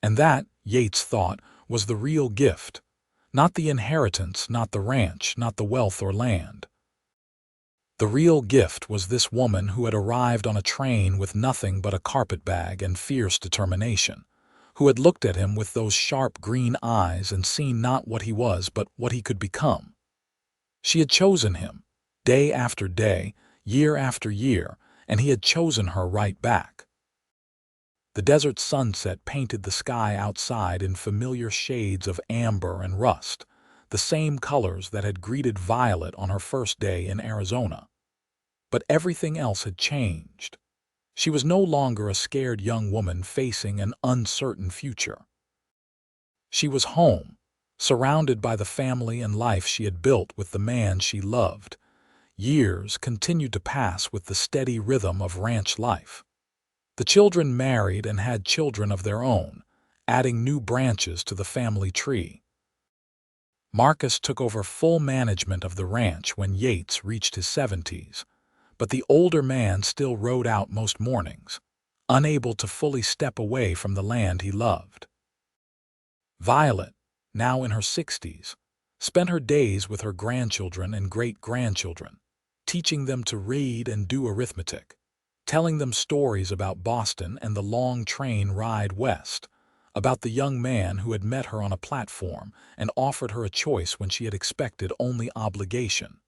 And that, Yates thought, was the real gift. Not the inheritance, not the ranch, not the wealth or land. The real gift was this woman who had arrived on a train with nothing but a carpetbag and fierce determination, who had looked at him with those sharp green eyes and seen not what he was but what he could become. She had chosen him, day after day, year after year, and he had chosen her right back. The desert sunset painted the sky outside in familiar shades of amber and rust, the same colors that had greeted Violet on her first day in Arizona. But everything else had changed. She was no longer a scared young woman facing an uncertain future. She was home, surrounded by the family and life she had built with the man she loved. Years continued to pass with the steady rhythm of ranch life. The children married and had children of their own, adding new branches to the family tree. Marcus took over full management of the ranch when Yates reached his 70s, but the older man still rode out most mornings, unable to fully step away from the land he loved. Violet, now in her 60s, spent her days with her grandchildren and great-grandchildren, teaching them to read and do arithmetic, telling them stories about Boston and the long train ride west, about the young man who had met her on a platform and offered her a choice when she had expected only obligation.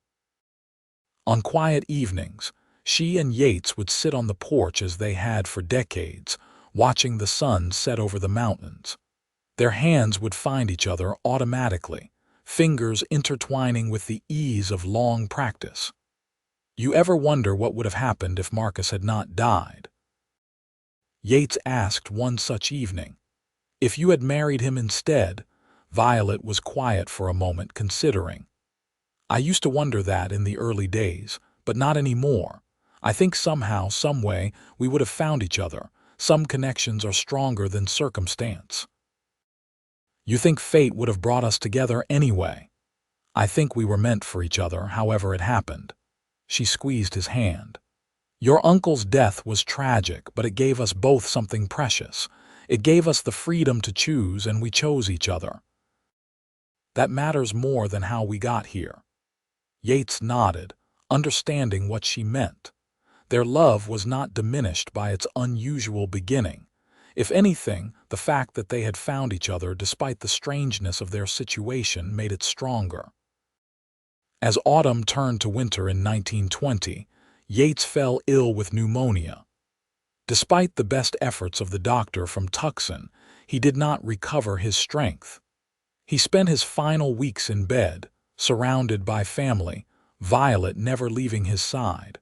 On quiet evenings, she and Yates would sit on the porch as they had for decades, watching the sun set over the mountains. Their hands would find each other automatically, fingers intertwining with the ease of long practice. You ever wonder what would have happened if Marcus had not died? Yates asked one such evening. If you had married him instead, Violet was quiet for a moment, considering. I used to wonder that in the early days, but not anymore. I think somehow, some way, we would have found each other. Some connections are stronger than circumstance. You think fate would have brought us together anyway? I think we were meant for each other, however it happened. She squeezed his hand. Your uncle's death was tragic, but it gave us both something precious. It gave us the freedom to choose, and we chose each other. That matters more than how we got here. Yates nodded, understanding what she meant. Their love was not diminished by its unusual beginning. If anything, the fact that they had found each other despite the strangeness of their situation made it stronger. As autumn turned to winter in 1920, Yates fell ill with pneumonia. Despite the best efforts of the doctor from Tucson, he did not recover his strength. He spent his final weeks in bed, surrounded by family, Violet never leaving his side.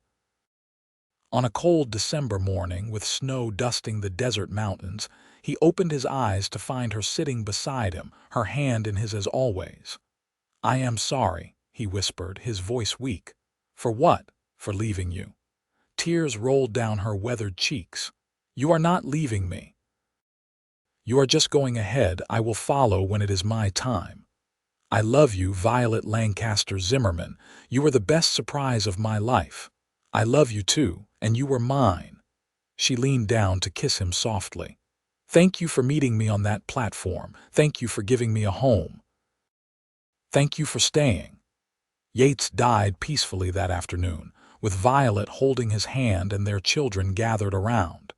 On a cold December morning, with snow dusting the desert mountains, he opened his eyes to find her sitting beside him, her hand in his as always. "I am sorry," he whispered, his voice weak. "For what?" "For leaving you." Tears rolled down her weathered cheeks. "You are not leaving me. You are just going ahead. I will follow when it is my time. I love you, Violet Lancaster Zimmerman. You were the best surprise of my life. I love you too, and you were mine." She leaned down to kiss him softly. "Thank you for meeting me on that platform. Thank you for giving me a home. Thank you for staying." Yates died peacefully that afternoon, with Violet holding his hand and their children gathered around.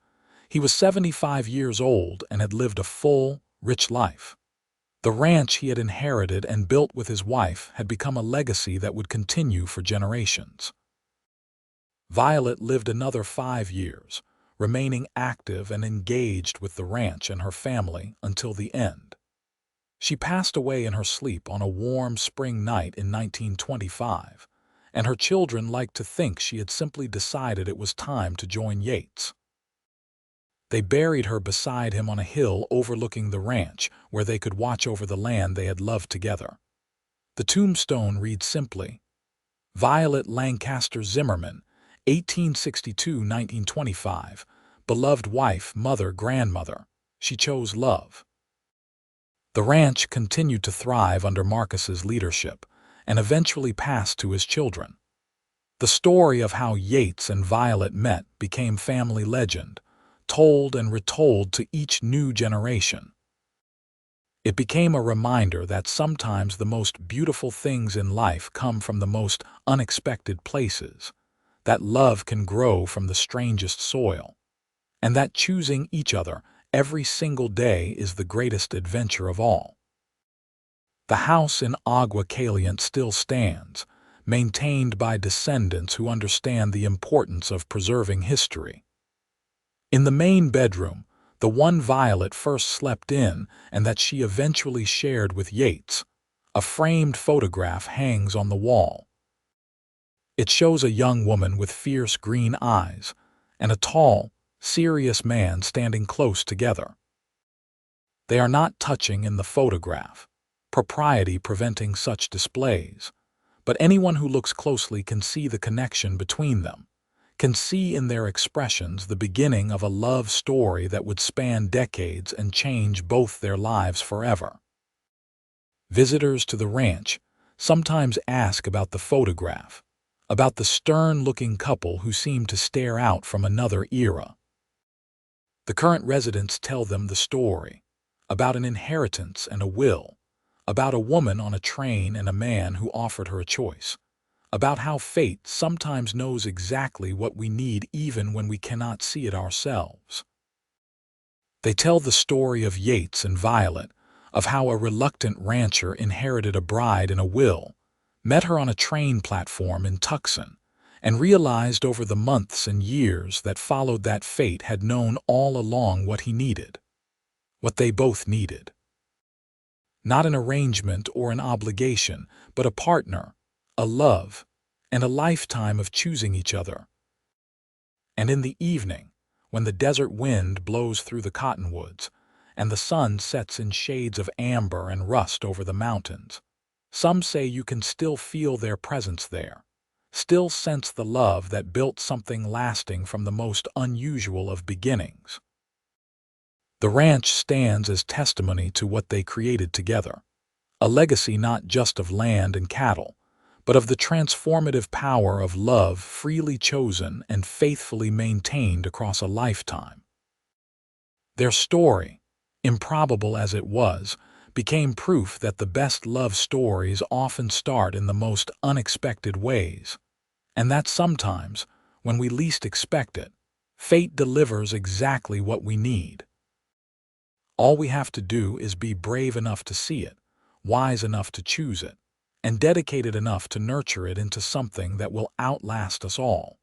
He was 75 years old and had lived a full, rich life. The ranch he had inherited and built with his wife had become a legacy that would continue for generations. Violet lived another 5 years, remaining active and engaged with the ranch and her family until the end. She passed away in her sleep on a warm spring night in 1925, and her children liked to think she had simply decided it was time to join Yates. They buried her beside him on a hill overlooking the ranch, where they could watch over the land they had loved together. The tombstone reads simply, "Violet Lancaster Zimmerman, 1862–1925, beloved wife, mother, grandmother. She chose love." The ranch continued to thrive under Marcus's leadership and eventually passed to his children. The story of how Yates and Violet met became family legend, told and retold to each new generation. It became a reminder that sometimes the most beautiful things in life come from the most unexpected places, that love can grow from the strangest soil, and that choosing each other every single day is the greatest adventure of all. The house in Agua Caliente still stands, maintained by descendants who understand the importance of preserving history. In the main bedroom, the one Violet first slept in and that she eventually shared with Yates, a framed photograph hangs on the wall. It shows a young woman with fierce green eyes and a tall, serious man standing close together. They are not touching in the photograph, propriety preventing such displays, but anyone who looks closely can see the connection between them, can see in their expressions the beginning of a love story that would span decades and change both their lives forever. Visitors to the ranch sometimes ask about the photograph, about the stern-looking couple who seem to stare out from another era. The current residents tell them the story, about an inheritance and a will, about a woman on a train and a man who offered her a choice, about how fate sometimes knows exactly what we need even when we cannot see it ourselves. They tell the story of Yates and Violet, of how a reluctant rancher inherited a bride in a will, met her on a train platform in Tucson, and realized over the months and years that followed that fate had known all along what he needed, what they both needed. Not an arrangement or an obligation, but a partner, a love, and a lifetime of choosing each other. And in the evening, when the desert wind blows through the cottonwoods, and the sun sets in shades of amber and rust over the mountains, some say you can still feel their presence there, still sense the love that built something lasting from the most unusual of beginnings. The ranch stands as testimony to what they created together, a legacy not just of land and cattle, but of the transformative power of love freely chosen and faithfully maintained across a lifetime. Their story, improbable as it was, became proof that the best love stories often start in the most unexpected ways, and that sometimes, when we least expect it, fate delivers exactly what we need. All we have to do is be brave enough to see it, wise enough to choose it, and dedicated enough to nurture it into something that will outlast us all.